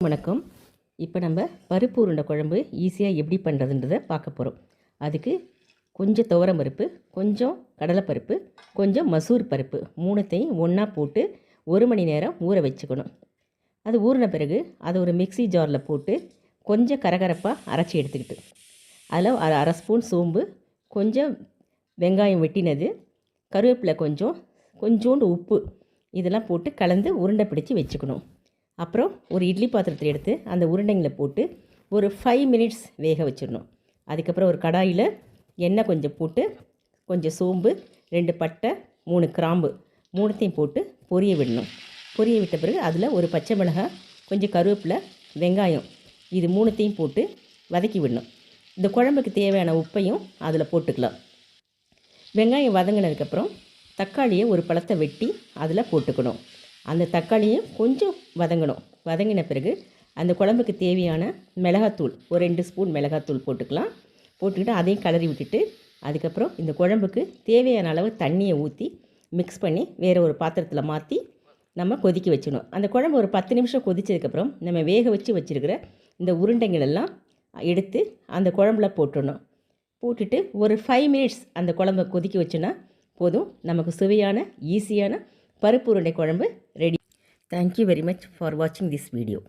வணக்கம். இப்போ நம்ம பருப்பு உருண்டை குழம்பு ஈஸியாக எப்படி பண்ணுறதுன்றதை பார்க்க போகிறோம். அதுக்கு கொஞ்சம் துவரம் பருப்பு, கொஞ்சம் கடலைப்பருப்பு, கொஞ்சம் மசூர் பருப்பு மூணுத்தையும் ஒன்றா போட்டு 1 மணி நேரம் ஊற வச்சுக்கணும். அது ஊறின பிறகு அதை ஒரு மிக்ஸி ஜாரில் போட்டு கொஞ்சம் கரகரப்பாக அரைச்சி எடுத்துக்கிட்டு அதில் அரை ஸ்பூன் சோம்பு, கொஞ்சம் வெங்காயம் வெட்டினது, கருவேப்பிலை, கொஞ்சோண்டு உப்பு இதெல்லாம் போட்டு கலந்து உருண்டை பிடிச்சி வச்சுக்கணும். அப்புறம் ஒரு இட்லி பாத்திரத்தில் எடுத்து அந்த உருண்டைங்களை போட்டு ஒரு 5 மினிட்ஸ் வேக வச்சிடணும். அதுக்கப்புறம் ஒரு கடாயில் எண்ணெய் கொஞ்சம் போட்டு கொஞ்சம் சோம்பு, 2 பட்டை, 3 கிராம்பு மூணுத்தையும் போட்டு பொரிய விடணும். பொரிய விட்ட பிறகு அதில் ஒரு பச்சை மிளகாய், கொஞ்சம் கருவேப்பிலை, வெங்காயம் இது மூணுத்தையும் போட்டு வதக்கி விடணும். இந்த குழம்புக்கு தேவையான உப்பையும் அதில் போட்டுக்கலாம். வெங்காயம் வதங்கினதுக்கப்புறம் தக்காளியை ஒரு பழத்தை வெட்டி அதில் போட்டுக்கணும். அந்த தக்காளியும் கொஞ்சம் வதங்கின பிறகு அந்த குழம்புக்கு தேவையான மிளகாத்தூள் ஒரு 2 ஸ்பூன் மிளகாத்தூள் போட்டுக்கலாம். போட்டுக்கிட்டு அதையும் கிளறி விட்டுட்டு அதுக்கப்புறம் இந்த குழம்புக்கு தேவையான அளவு தண்ணியை ஊற்றி மிக்ஸ் பண்ணி வேறு ஒரு பாத்திரத்தில் மாற்றி நம்ம கொதிக்க வச்சிடணும். அந்த குழம்பு ஒரு 10 நிமிஷம் கொதித்ததுக்கப்புறம் நம்ம வேக வச்சுருக்கிற இந்த உருண்டைகள் எல்லாம் எடுத்து அந்த குழம்புல போட்டுடணும். போட்டுட்டு ஒரு 5 மினிட்ஸ் அந்த குழம்பை கொதிக்க வச்சோன்னா போதும், நமக்கு சுவையான ஈஸியான பருப்பு உருண்டை குழம்பு ready. Thank you very much for watching this video.